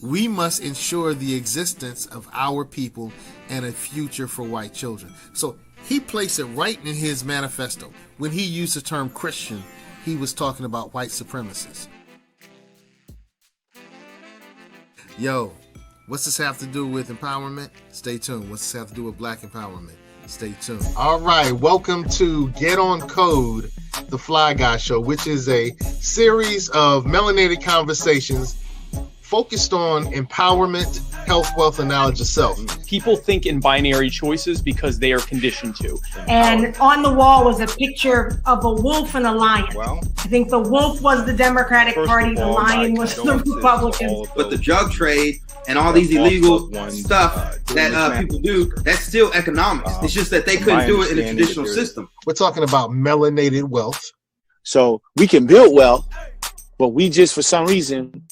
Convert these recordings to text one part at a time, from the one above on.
We must ensure the existence of our people and a future for white children. So he placed it right in his manifesto. When he used the term Christian, he was talking about white supremacists. Yo, what's this have to do with empowerment? Stay tuned. What's this have to do with black empowerment? Stay tuned. All right, welcome to Get On Code, the Fly Guy Show, which is a series of melanated conversations focused on empowerment, health, wealth, and knowledge of self. People think in binary choices because they are conditioned to. And on the wall was a picture of a wolf and a lion. Well, I think the wolf was the Democratic Party, the lion was the Republicans. But the drug trade and all these illegal stuff that people do, that's still economics. It's just that they couldn't do it in a traditional system. We're talking about melanated wealth. So we can build wealth, but we just, for some reason,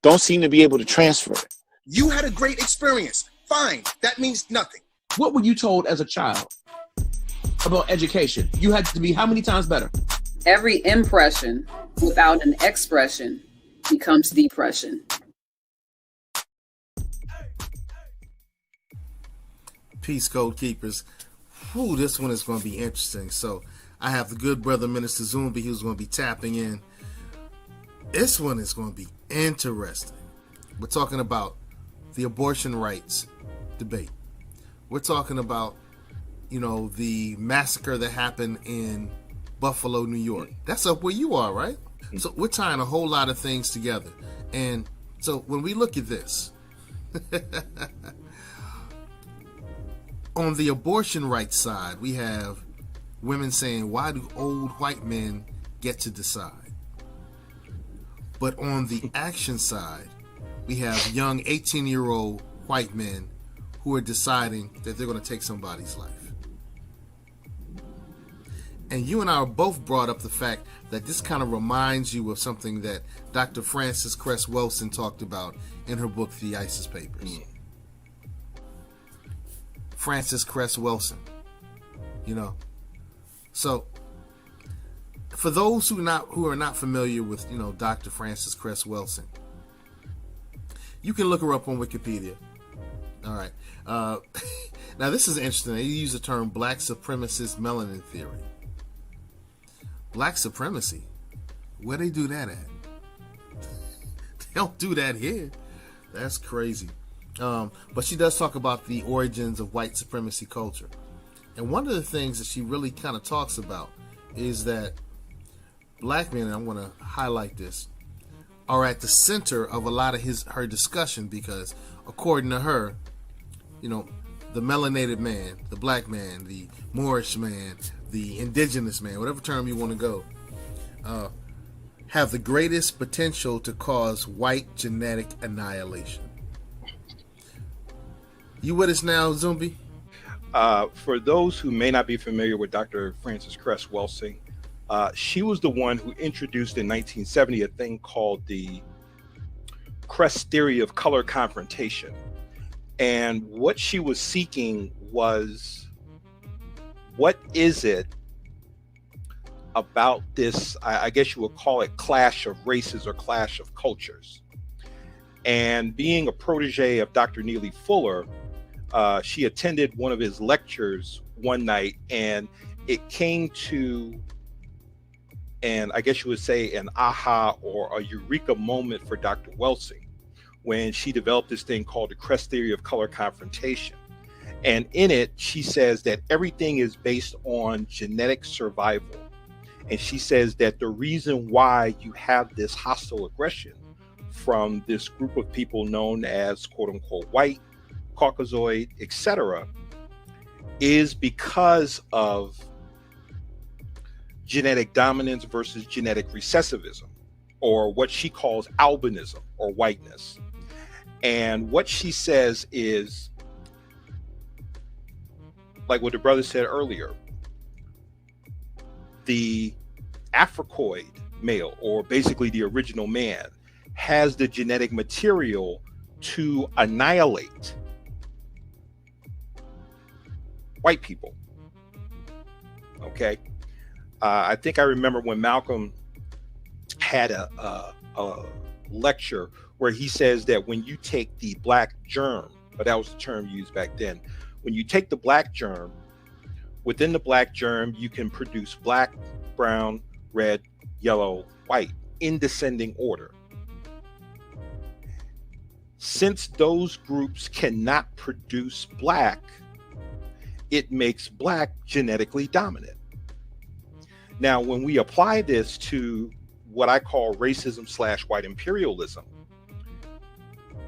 don't seem to be able to transfer it. You had a great experience. Fine. That means nothing. What were you told as a child about education? You had to be how many times better? Every impression without an expression becomes depression. Peace, Code Keepers. Whew, this one is going to be interesting. So I have the good brother Minister Zumbi who's going to be tapping in. This one is going to be interesting. We're talking about the abortion rights debate. We're talking about, the massacre that happened in Buffalo, New York. That's up where you are, right? So we're tying a whole lot of things together. And so when we look at this, on the abortion rights side, we have women saying, why do old white men get to decide? But on the action side, we have young 18-year-old white men who are deciding that they're going to take somebody's life. And you and I both brought up the fact that this kind of reminds you of something that Dr. Frances Cress Welsing talked about in her book, The ISIS Papers. Frances Cress Welsing. So for those who are not familiar with, Dr. Frances Cress Welsing, you can look her up on Wikipedia. All right. Now this is interesting. They use the term black supremacist melanin theory. Black supremacy? Where they do that at? They don't do that here. That's crazy. But she does talk about the origins of white supremacy culture. And one of the things that she really kind of talks about is that black men, and I'm going to highlight this, are at the center of a lot of her discussion because, according to her, the melanated man, the black man, the Moorish man, the indigenous man, whatever term you want to go, have the greatest potential to cause white genetic annihilation. You with us now, Zumbi? For those who may not be familiar with Dr. Frances Cress Welsing, she was the one who introduced in 1970 a thing called the Cress theory of color confrontation. And what she was seeking was, what is it about this, I guess you would call it clash of races or clash of cultures. And being a protege of Dr. Neely Fuller, she attended one of his lectures one night, and it came to, and I guess you would say, an aha or a eureka moment for Dr. Welsing when she developed this thing called the Cress theory of color confrontation. And in it, she says that everything is based on genetic survival. And she says that the reason why you have this hostile aggression from this group of people known as quote unquote white, Caucasoid, etc., is because of genetic dominance versus genetic recessivism, or what she calls albinism or whiteness. And what she says is, like what the brother said earlier, the Afro-Latino male, or basically the original man, has the genetic material to annihilate white people. Okay. I think I remember when Malcolm had a lecture where he says that when you take the black germ, but that was the term used back then, when you take the black germ, within the black germ, you can produce black, brown, red, yellow, white in descending order. Since those groups cannot produce black, it makes black genetically dominant. Now, when we apply this to what I call racism / white imperialism,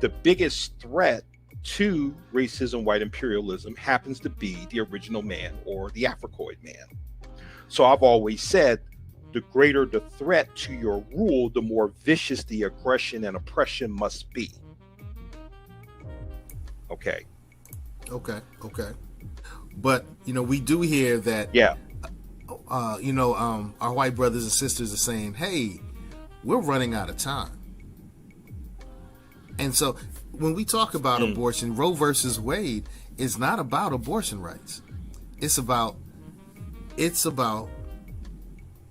the biggest threat to racism, white imperialism happens to be the original man or the Africoid man. So I've always said, the greater the threat to your rule, the more vicious the aggression and oppression must be. Okay. But we do hear that. Yeah. Our white brothers and sisters are saying, "Hey, we're running out of time." And so, when we talk about abortion, Roe versus Wade is not about abortion rights. It's about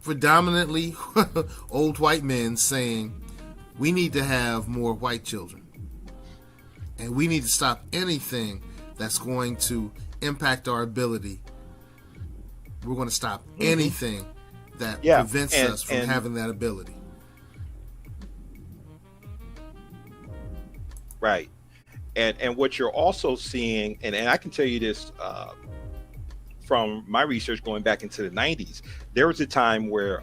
predominantly old white men saying we need to have more white children. And we need to stop anything that's going to impact our ability. We're going to stop anything that prevents us from having that ability. Right. And what you're also seeing, and I can tell you this from my research going back into the 90s, there was a time where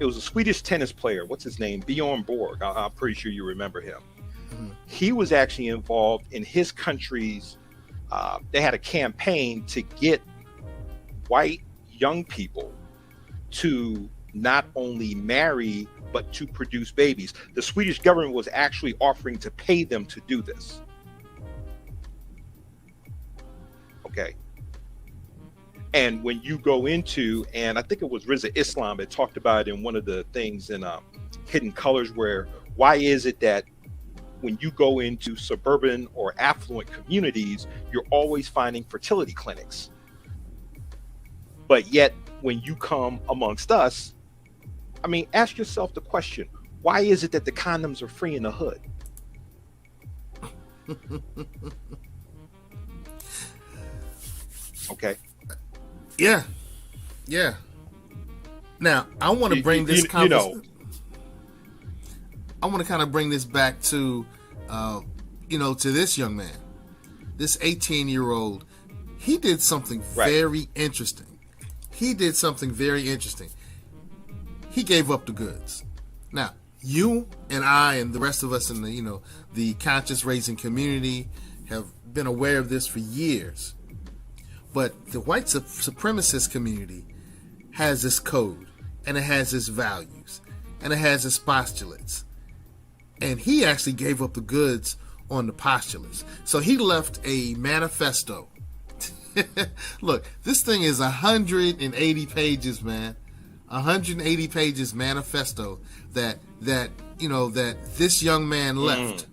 it was a Swedish tennis player. What's his name? Bjorn Borg. I'm pretty sure you remember him. He was actually involved in his country's, they had a campaign to get white young people to not only marry, but to produce babies. The Swedish government was actually offering to pay them to do this. Okay. And when you go into, and I think it was Riza Islam that talked about it in one of the things in Hidden Colors, where why is it that when you go into suburban or affluent communities, you're always finding fertility clinics. But yet, when you come amongst us, I mean, ask yourself the question, why is it that the condoms are free in the hood? Okay. Yeah. Now, I want to bring this conversation. I want to kind of bring this back to, to this young man, this 18-year-old. He did something very interesting. He gave up the goods. Now, you and I and the rest of us in the conscious raising community have been aware of this for years. But the white supremacist community has this code, and it has its values, and it has its postulates. And he actually gave up the goods on the postulates. So he left a manifesto. Look, this thing is 180 pages, man. 180 pages manifesto that this young man left.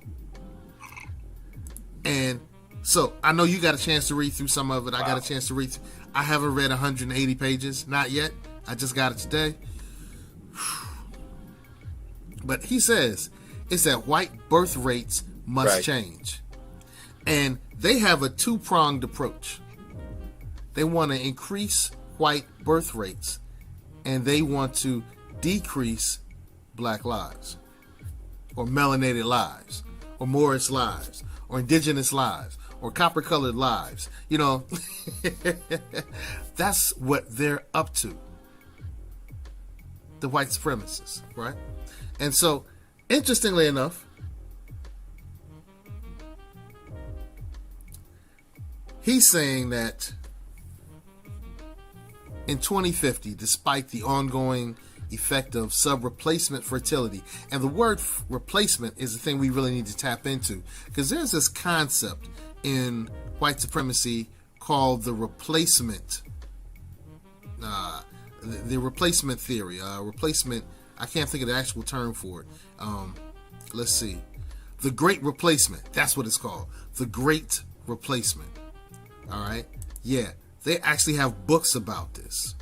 And so I know you got a chance to read through some of it. Wow. I got a chance to read through. I haven't read 180 pages, not yet. I just got it today. But he says it's that white birth rates must change. And they have a two-pronged approach. They want to increase white birth rates, and they want to decrease black lives, or melanated lives, or Moorish lives, or indigenous lives, or copper-colored lives. That's what they're up to. The white supremacists, right? And so, interestingly enough, he's saying that in 2050, despite the ongoing effect of sub-replacement fertility, and the word replacement is the thing we really need to tap into, because there's this concept in white supremacy called the replacement, the replacement theory, replacement. I can't think of the actual term for it. Let's see. The Great Replacement. That's what it's called. The Great Replacement. All right. Yeah. They actually have books about this.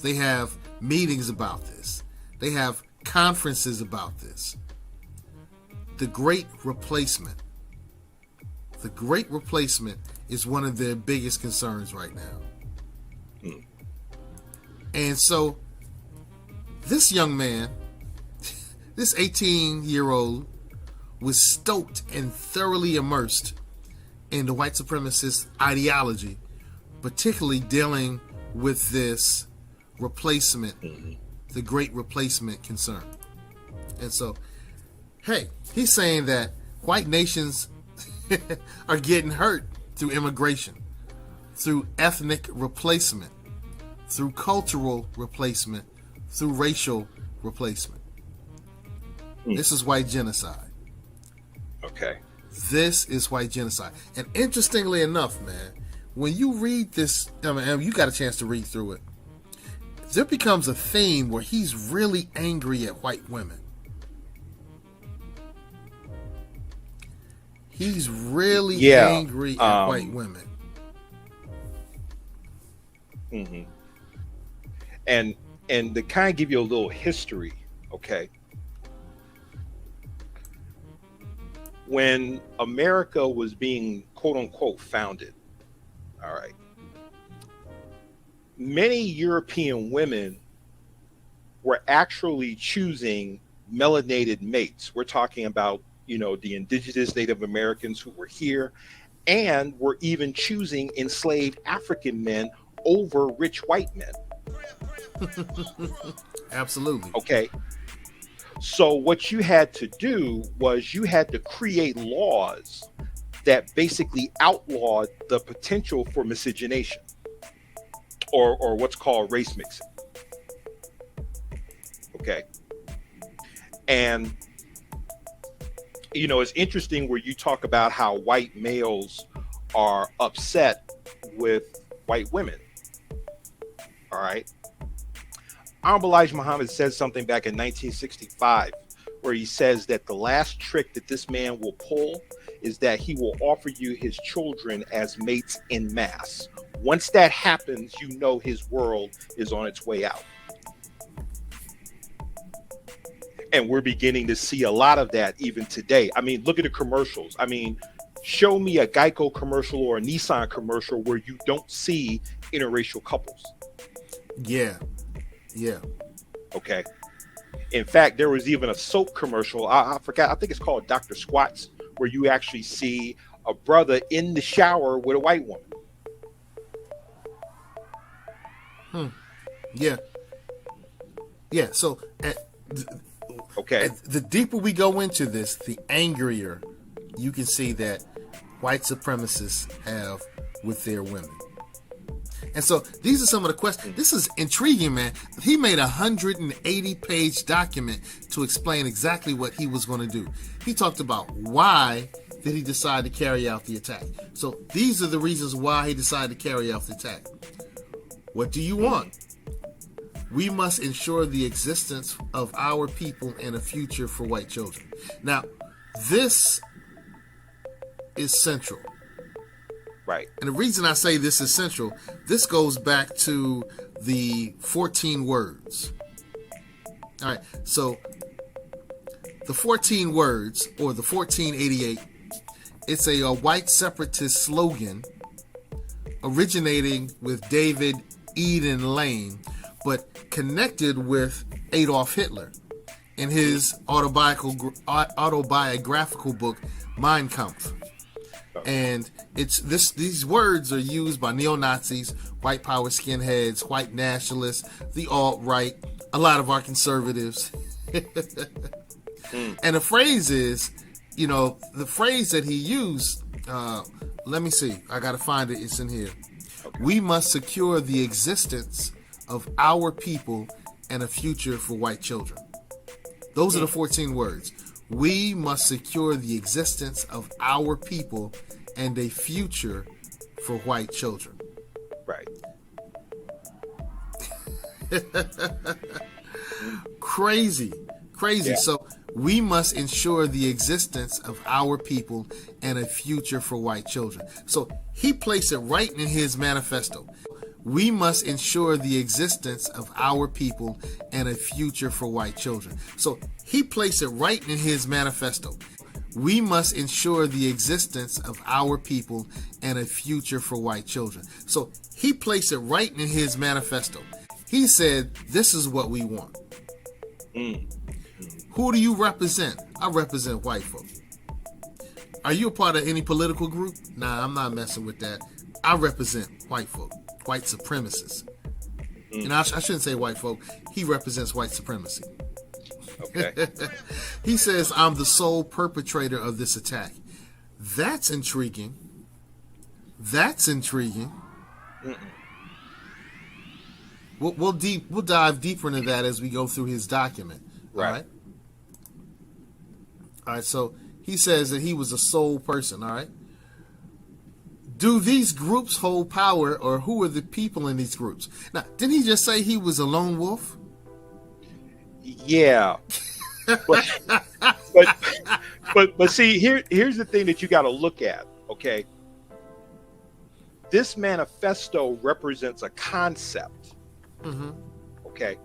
They have meetings about this. They have conferences about this. the Great Replacement. The Great Replacement is one of their biggest concerns right now. And so this young man, this 18-year-old, was stoked and thoroughly immersed in the white supremacist ideology, particularly dealing with this replacement, the Great Replacement concern. And so, hey, he's saying that white nations are getting hurt through immigration, through ethnic replacement, through cultural replacement, through racial replacement. This is white genocide. Okay. This is white genocide. And interestingly enough, man, when you read this, I mean, you got a chance to read through it, there becomes a theme where he's really angry at white women. He's really angry at white women. And to kind of give you a little history, okay? When America was being quote unquote founded, all right, many European women were actually choosing melanated mates. We're talking about, you know, the indigenous Native Americans who were here, and were even choosing enslaved African men over rich white men. Absolutely. Okay. So what you had to do was you had to create laws that basically outlawed the potential for miscegenation, or what's called race mixing. Okay. And you know, it's interesting where you talk about how white males are upset with white women. All right. Honorable Elijah Muhammad says something back in 1965 where he says that the last trick that this man will pull is that he will offer you his children as mates en masse. Once that happens, you know his world is on its way out. And we're beginning to see a lot of that even today. I mean, look at the commercials. I mean, show me a Geico commercial or a Nissan commercial where you don't see interracial couples. Yeah. Okay. In fact, there was even a soap commercial. I forgot. I think it's called Dr. Squat's, where you actually see a brother in the shower with a white woman. Yeah. So, okay. The deeper we go into this, the angrier you can see that white supremacists have with their women. And so these are some of the questions. This is intriguing, man. He made a 180-page document to explain exactly what he was going to do. He talked about why did he decide to carry out the attack. So these are the reasons why he decided to carry out the attack. What do you want? We must ensure the existence of our people and a future for white children. Now, this is central. Right. And the reason I say this is central, this goes back to the 14 words. All right. So the 14 words, or the 1488, it's a white separatist slogan originating with David Eden Lane, but connected with Adolf Hitler in his autobiographical book, Mein Kampf. And these words are used by neo-Nazis, white power skinheads, white nationalists, the alt-right, a lot of our conservatives. And the phrase is, the phrase that he used, let me see, I gotta find it, it's in here. We must secure the existence of our people and a future for white children. Those are the 14 words. We must secure the existence of our people and a future for white children. Right. Crazy. Yeah. So we must ensure the existence of our people and a future for white children. So he placed it right in his manifesto. We must ensure the existence of our people and a future for white children. So he placed it right in his manifesto. We must ensure the existence of our people and a future for white children. So he placed it right in his manifesto. He said, this is what we want. Who do you represent? I represent white folk. Are you a part of any political group? Nah, I'm not messing with that. I represent white folk, white supremacists. And I shouldn't say white folk. He represents white supremacy. Okay. He says, I'm the sole perpetrator of this attack. That's intriguing. That's intriguing. We'll dive deeper into that as we go through his document. Right. All right. So he says that he was a sole person. All right. Do these groups hold power, or who are the people in these groups? Now, didn't he just say he was a lone wolf? Yeah. but see, here's the thing that you got to look at. Okay. This manifesto represents a concept. Okay.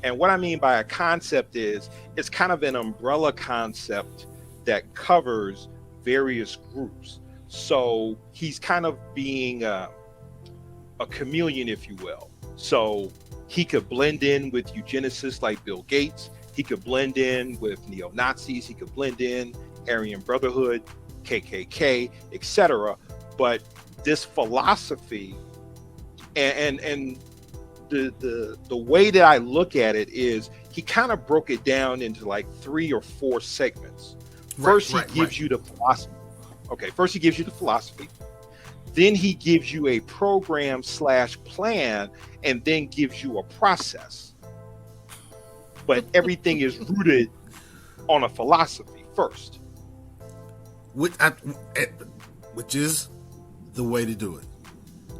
And what I mean by a concept is it's kind of an umbrella concept that covers various groups. So he's kind of being a chameleon, if you will. So he could blend in with eugenicists like Bill Gates. He could blend in with neo-Nazis. He could blend in Aryan Brotherhood, KKK, etc. But this philosophy and the way that I look at it is he kind of broke it down into like 3 or 4 segments. First, he gives you the philosophy. Okay, first he gives you the philosophy. Then he gives you a program/plan, and then gives you a process. But everything is rooted on a philosophy first. Which is the way to do it.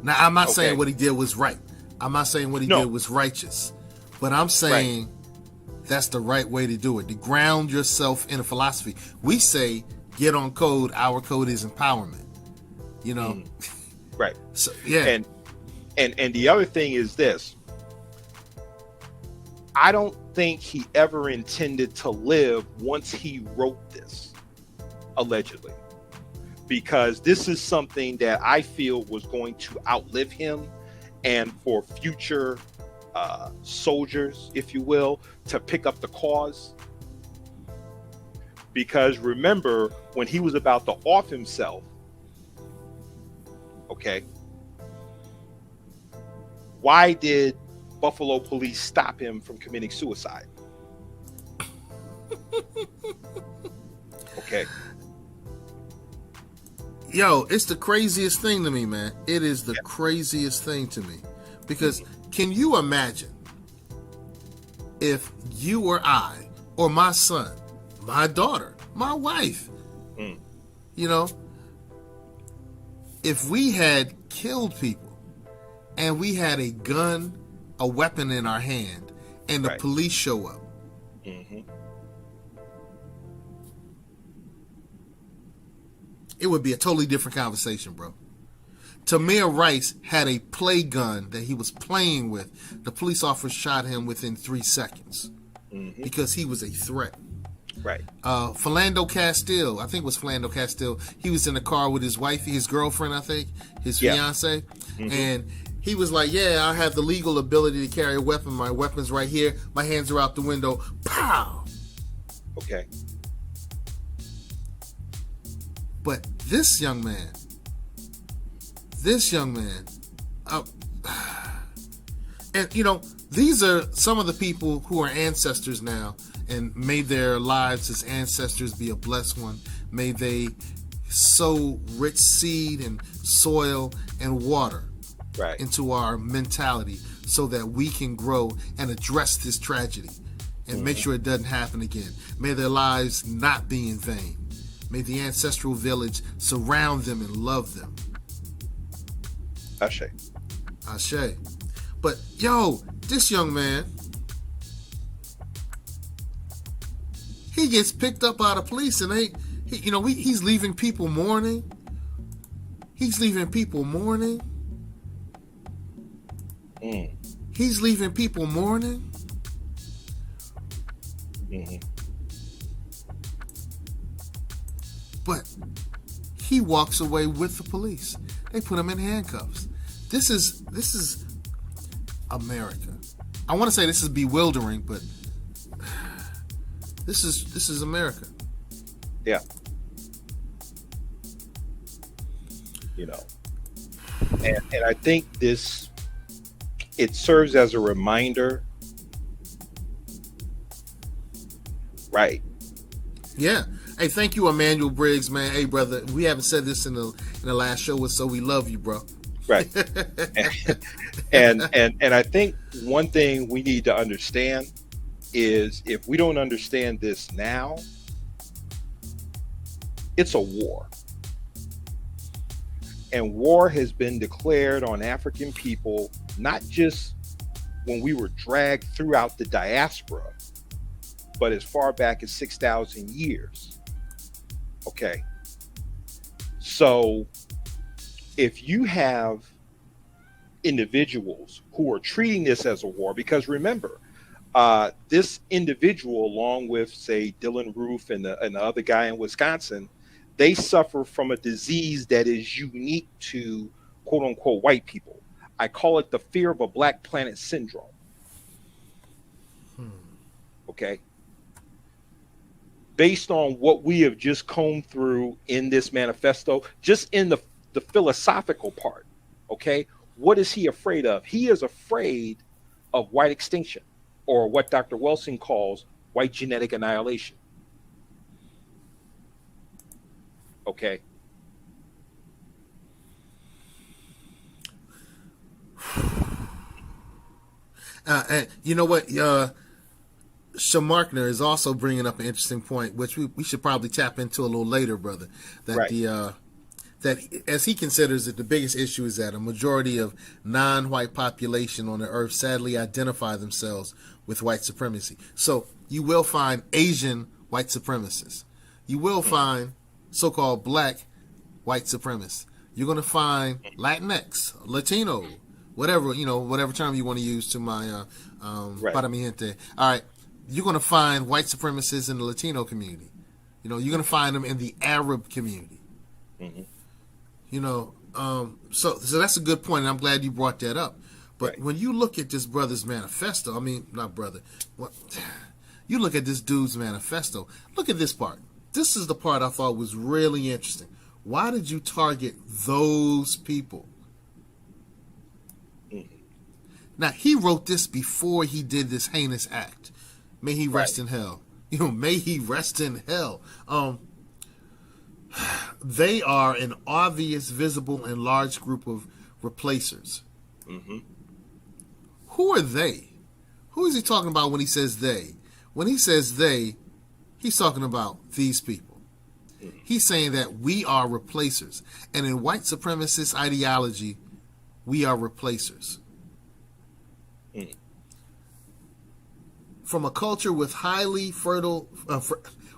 Now, I'm not saying what he did was right. I'm not saying what he did was righteous. But I'm saying that's the right way to do it. To ground yourself in a philosophy. We say, get on code. Our code is empowerment. You know? Right. So, yeah. And the other thing is this. I don't think he ever intended to live once he wrote this, allegedly. Because this is something that I feel was going to outlive him, and for future soldiers, if you will, to pick up the cause. Because remember, when he was about to off himself, okay, why did Buffalo police stop him from committing suicide? Okay. Yo, it's the craziest thing to me, man. It is the craziest thing to me. Because can you imagine if you or I, or my son, my daughter, my wife, you know, if we had killed people and we had a gun, a weapon in our hand, and the police show up, it would be a totally different conversation, bro. Tamir Rice had a play gun that he was playing with. The police officer shot him within 3 seconds because he was a threat. Right. Philando Castile, I think it was Philando Castile, he was in the car with his wife, his girlfriend, I think, his fiance, and he was like, yeah, I have the legal ability to carry a weapon. My weapon's right here. My hands are out the window. Pow! Okay. But this young man, and you know, these are some of the people who are ancestors now, and may their lives as ancestors be a blessed one. May they sow rich seed and soil and water into our mentality so that we can grow and address this tragedy and make sure it doesn't happen again. May their lives not be in vain. May the ancestral village surround them and love them. Ashe. Ashe. But yo, this young man, he gets picked up by the police, and he's leaving people mourning. He's leaving people mourning. He's leaving people mourning. But he walks away with the police. They put him in handcuffs. This is America. I want to say this is bewildering, but this is America. Yeah. You know, and I think it serves as a reminder, right? Yeah. Hey, thank you, Emmanuel Briggs, man. Hey, brother, we haven't said this in the last show, so we love you, bro. Right. and I think one thing we need to understand is if we don't understand this now, it's a war. And war has been declared on African people, not just when we were dragged throughout the diaspora, but as far back as 6,000 years. Okay. So if you have individuals who are treating this as a war, because remember, this individual, along with, say, Dylan Roof and the other guy in Wisconsin, they suffer from a disease that is unique to quote unquote white people. I call it the fear of a black planet syndrome. Okay. Based on what we have just combed through in this manifesto, just in the philosophical part, okay, what is he afraid of? He is afraid of white extinction, or what Dr. Wilson calls white genetic annihilation. Okay. And you know what? Shamarkner is also bringing up an interesting point, which we should probably tap into a little later, brother. That right. That as he considers it, the biggest issue is that a majority of non-white population on the earth sadly identify themselves with white supremacy. So you will find Asian white supremacists. You will find so-called black white supremacists. You're going to find Latinx, Latino, whatever term you want to use to my para mi gente. All right. You're going to find white supremacists in the Latino community. You know, you're going to find them in the Arab community. Mm-hmm. You know, so that's a good point, and I'm glad you brought that up. But when you look at this brother's manifesto, I mean, not brother, you look at this dude's manifesto, look at this part. This is the part I thought was really interesting. Why did you target those people? Mm-hmm. Now, he wrote this before he did this heinous act. May he rest in hell. You know, may he rest in hell. They are an obvious, visible, and large group of replacers. Mm-hmm. Who are they? Who is he talking about when he says they? When he says they, he's talking about these people. Mm-hmm. He's saying that we are replacers. And in white supremacist ideology, we are replacers. Mm-hmm. From a culture with highly fertile,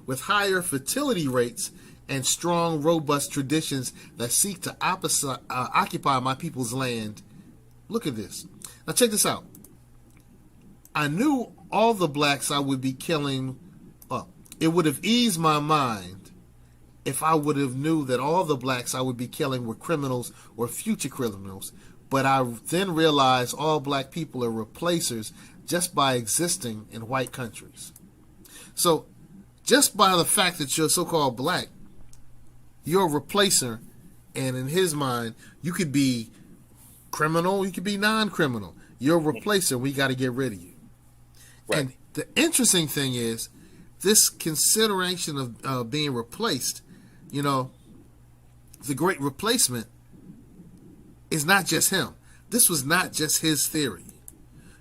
with higher fertility rates and strong, robust traditions that seek to occupy my people's land. Look at this. Now check this out. I knew all the blacks I would be killing. It would have eased my mind if I would have knew that all the blacks I would be killing were criminals or future criminals. But I then realized all black people are replacers just by existing in white countries. So just by the fact that you're so-called black, you're a replacer, and in his mind, you could be criminal, you could be non-criminal. You're a replacer, we got to get rid of you. Right. And the interesting thing is, this consideration of being replaced, you know, the great replacement is not just him. This was not just his theory.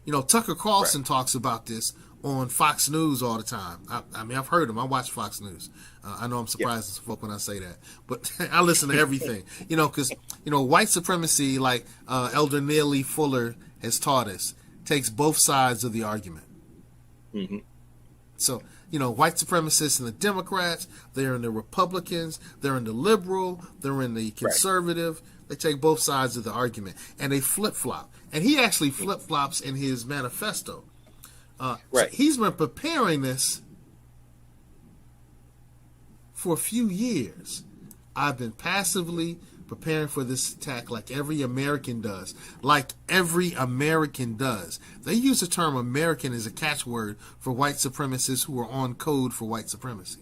You know, Tucker Carlson talks about this on Fox News all the time. I mean, I've heard him. I watch Fox News. I know I'm surprised as fuck when I say that, but I listen to everything. You know, because you know, white supremacy, like Elder Neely Fuller has taught us, takes both sides of the argument. Mm-hmm. So, you know, white supremacists and the Democrats, they're in the Republicans, they're in the liberal, they're in the conservative. They take both sides of the argument, and they flip-flop. And he actually flip-flops in his manifesto. So he's been preparing this For a few years, I've been passively preparing for this attack like every American does. Like every American does. They use the term American as a catchword for white supremacists who are on code for white supremacy.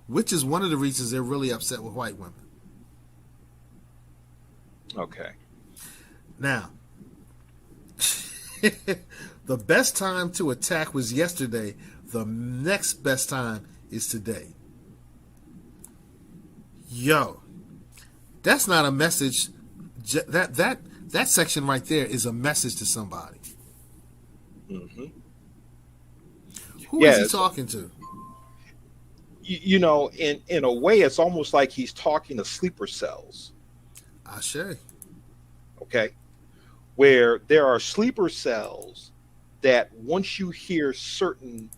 Which is one of the reasons they're really upset with white women. Okay. Now, the best time to attack was yesterday. The next best time is today. Yo, that's not a message. That section right there is a message to somebody. Mm-hmm. Who is he talking to? You know, in a way, it's almost like he's talking to sleeper cells. Ashe. Okay. Where there are sleeper cells that once you hear certain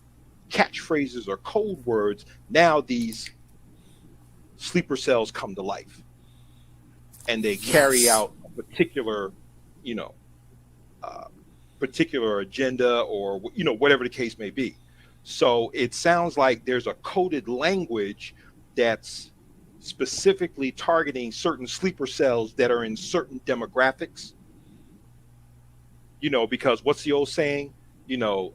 catchphrases or code words, now these sleeper cells come to life. And they carry out a particular, particular agenda or, whatever the case may be. So it sounds like there's a coded language that's specifically targeting certain sleeper cells that are in certain demographics. Because what's the old saying? The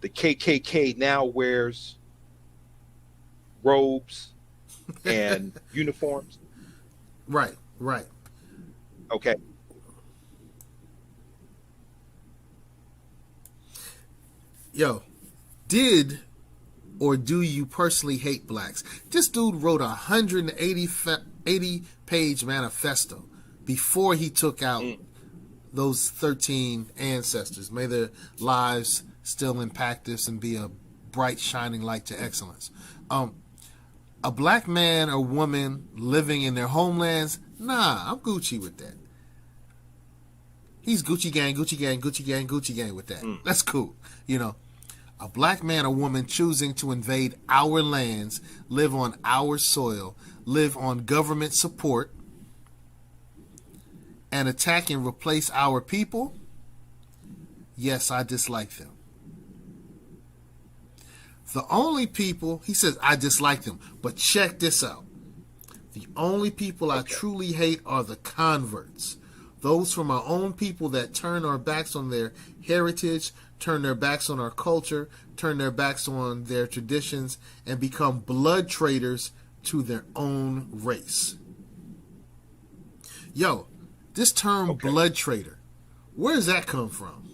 KKK now wears robes and uniforms. Right. Okay. Yo, did or do you personally hate blacks? This dude wrote a 180-page manifesto before he took out those 13 ancestors. May their lives still impact us and be a bright, shining light to excellence. A black man or woman living in their homelands, nah, I'm Gucci with that. He's Gucci gang, Gucci gang, Gucci gang, Gucci gang with that. That's cool. A black man or woman choosing to invade our lands, live on our soil, live on government support, and attack and replace our people, yes, I dislike them. The only people, he says, I dislike them, but check this out. The only people I truly hate are the converts. Those from our own people that turn our backs on their heritage, turn their backs on our culture, turn their backs on their traditions, and become blood traitors to their own race. Yo, this term blood traitor, where does that come from?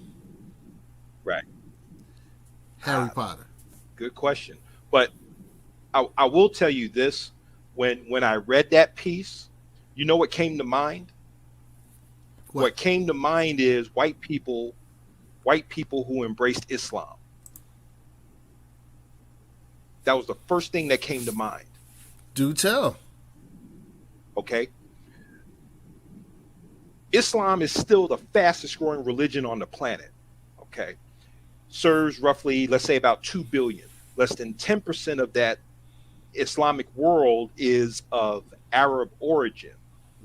Right. Harry Potter. Good question. But I will tell you this. When I read that piece, you know what came to mind? What came to mind is white people who embraced Islam. That was the first thing that came to mind. Do tell. Okay. Islam is still the fastest growing religion on the planet. Okay. Serves roughly, let's say, about 2 billion. Less than 10% of that Islamic world is of Arab origin.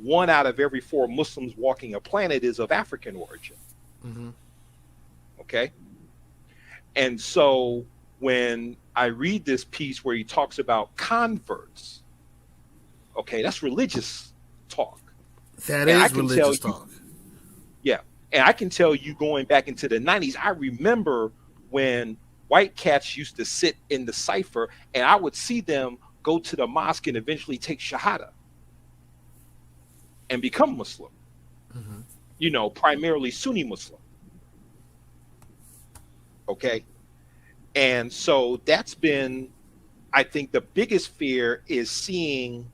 1 out of every 4 Muslims walking a planet is of African origin. Mm-hmm. Okay. And so when I read this piece where he talks about converts, okay, that's religious talk. That is religious talk. Yeah. And I can tell you, going back into the 90s, I remember when white cats used to sit in the cipher and I would see them go to the mosque and eventually take Shahada and become Muslim. Mm-hmm. Primarily Sunni Muslim. Okay. And so that's been, I think the biggest fear is seeing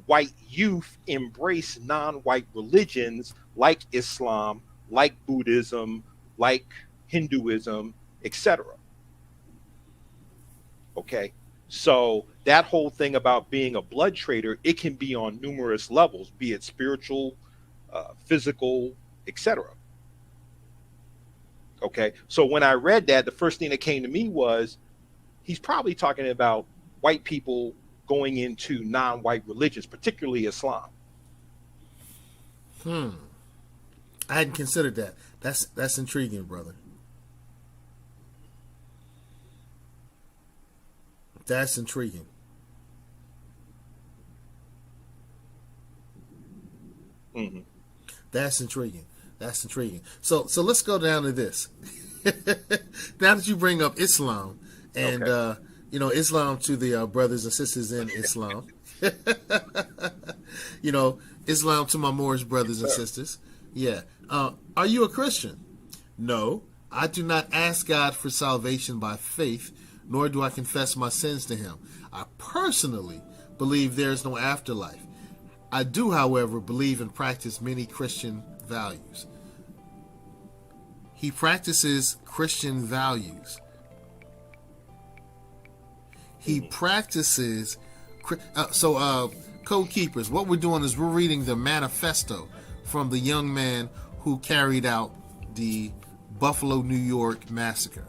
white youth embrace non-white religions like Islam, like Buddhism, like Hinduism, etc. Okay. So that whole thing about being a blood traitor, it can be on numerous levels, be it spiritual, physical, etc. Okay. So when I read that, the first thing that came to me was he's probably talking about white people going into non-white religions, particularly Islam. I hadn't considered that. That's intriguing, brother. That's intriguing. Mm-hmm. That's intriguing. That's intriguing. So let's go down to this. Now that you bring up Islam and Okay. Islam to the brothers and sisters in Islam, Islam to my Moorish brothers and sisters. Yeah. Are you a Christian? No, I do not ask God for salvation by faith, nor do I confess my sins to him. I personally believe there is no afterlife. I do, however, believe and practice many Christian values. He practices Christian values. He practices. Code Keepers, what we're doing is we're reading the manifesto from the young man who carried out the Buffalo, New York massacre.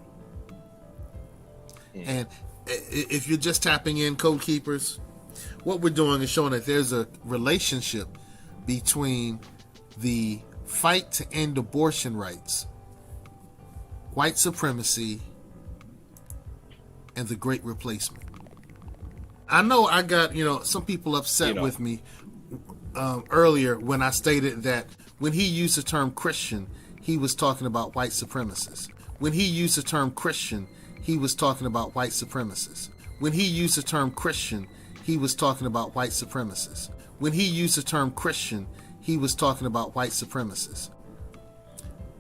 And if you're just tapping in, Code Keepers, what we're doing is showing that there's a relationship between the fight to end abortion rights, white supremacy, and the Great Replacement. I know I got, some people upset with me earlier when I stated that when he used the term Christian, he was talking about white supremacists. When he used the term Christian, he was talking about white supremacists. When he used the term Christian, he was talking about white supremacists. When he used the term Christian, he was talking about white supremacists.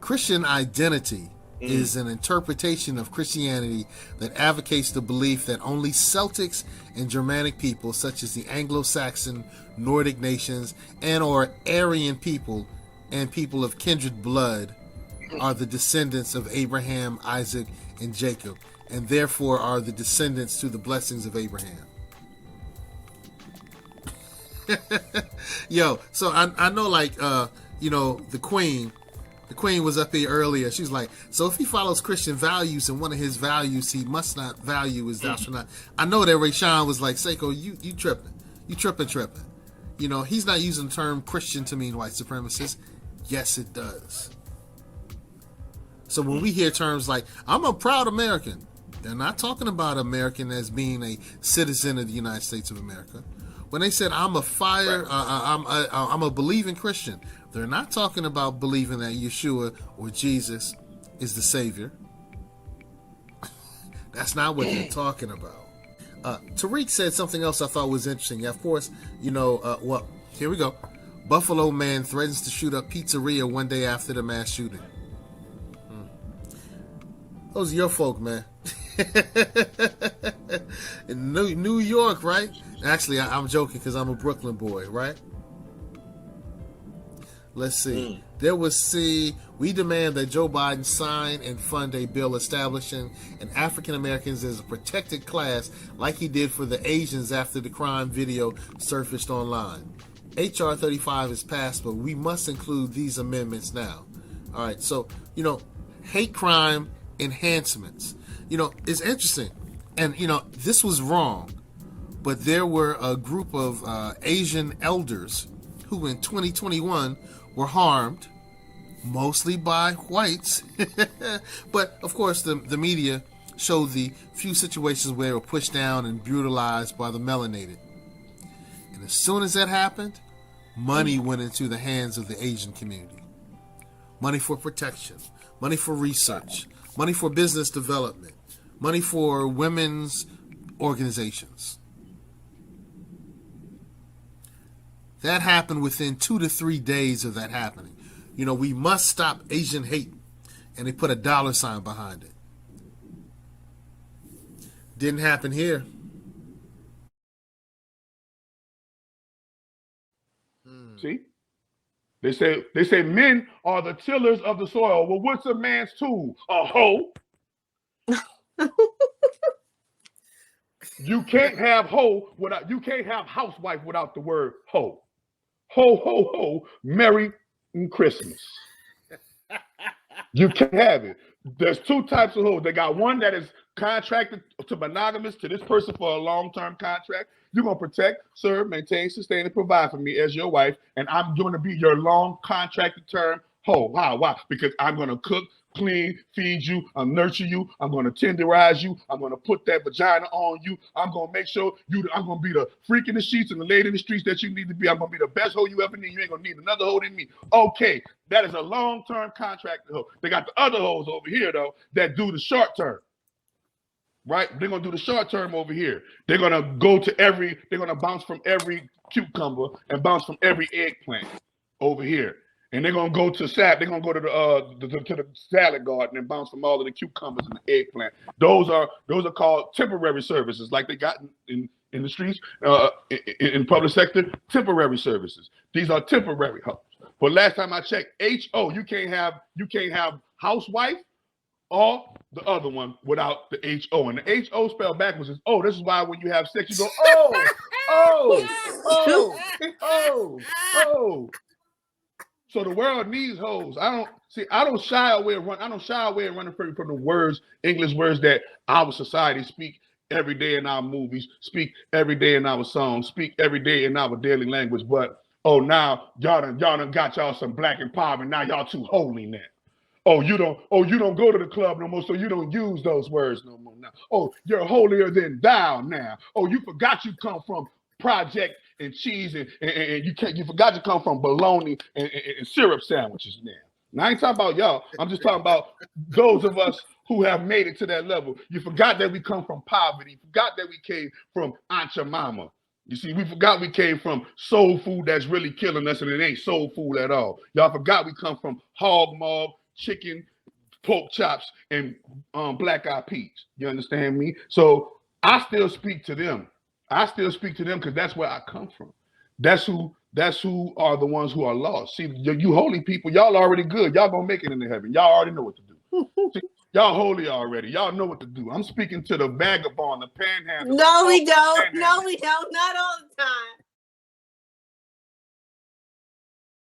Christian identity is an interpretation of Christianity that advocates the belief that only Celtics and Germanic people, such as the Anglo-Saxon, Nordic nations, and or Aryan people and people of kindred blood are the descendants of Abraham, Isaac, and Jacob, and therefore are the descendants to the blessings of Abraham. Yo, so I know, like, the Queen was up here earlier. She's like, so if he follows Christian values and one of his values he must not value is thou shalt not. I know that Rayshawn was like, Seiko, you tripping. You tripping. He's not using the term Christian to mean white supremacist. Yes, it does. So when we hear terms like, I'm a proud American, they're not talking about American as being a citizen of the United States of America. When they said, I'm a believing Christian, they're not talking about believing that Yeshua or Jesus is the Savior. That's not what they're talking about. Tariq said something else I thought was interesting. Of course, here we go. Buffalo man threatens to shoot up pizzeria one day after the mass shooting. Those are your folk, man. In New York, right? Actually, I'm joking because I'm a Brooklyn boy, right? Let's see. We demand that Joe Biden sign and fund a bill establishing an African Americans as a protected class like he did for the Asians after the crime video surfaced online. H.R. 35 is passed, but we must include these amendments now. All right, so, hate crime enhancements. It's interesting. And, this was wrong, but there were a group of Asian elders who in 2021 were harmed, mostly by whites. But, of course, the media showed the few situations where they were pushed down and brutalized by the melanated. And as soon as that happened, money went into the hands of the Asian community. Money for protection, money for research, money for business development, money for women's organizations. That happened within 2 to 3 days of that happening. We must stop Asian hate. And they put a $sign behind it. Didn't happen here. See? They say men are the tillers of the soil. Well, what's a man's tool? A hoe. You can't have you can't have housewife without the word hoe. Ho, ho, ho, Merry Christmas. You can't have it. There's two types of hoes. They got one that is contracted to monogamous to this person for a long-term contract. You're going to protect, serve, maintain, sustain, and provide for me as your wife, and I'm going to be your long contracted term hoe. Why? Because I'm going to cook, clean, feed you, I'll nurture you, I'm gonna tenderize you, I'm gonna put that vagina on you, I'm gonna make sure I'm gonna be the freak in the sheets and the lady in the streets that you need to be. I'm gonna be the best hoe you ever need. You ain't gonna need another hoe than me. Okay, that is a long-term contract hoe. They got the other hoes over here though that do the short term. Right? They're gonna do the short term over here. They're gonna they're gonna bounce from every cucumber and bounce from every eggplant over here. And they're gonna go to they're gonna go to the salad garden and bounce from all of the cucumbers and the eggplant. Those are called temporary services, like they got in the streets, in public sector, temporary services. These are temporary hoes. But last time I checked, HO, you can't have housewife or the other one without the HO. And the HO spelled backwards is O. This is why when you have sex, you go, oh. So the world needs hoes. I don't shy away and running from the words, English words that our society speak every day in our movies, speak every day in our songs, speak every day in our daily language. But now y'all done got y'all some black empowerment. Now y'all too holy now. You don't go to the club no more, so you don't use those words no more now. You're holier than thou now. You forgot you come from Project and cheese and you forgot to come from bologna and syrup sandwiches now. Now I ain't talking about y'all. I'm just talking about those of us who have made it to that level. You forgot that we come from poverty. You forgot that we came from Aunt your mama. You see, we forgot we came from soul food that's really killing us, and it ain't soul food at all. Y'all forgot we come from hog maw, chicken, pork chops, and black-eyed peas. You understand me? So I still speak to them. Because that's where I come from. That's who are the ones who are lost. See, you holy people, y'all already good. Y'all gonna make it into heaven. Y'all already know what to do. See, y'all holy already. Y'all know what to do. I'm speaking to the vagabond, the panhandler. No, we don't. No, we don't. Not all the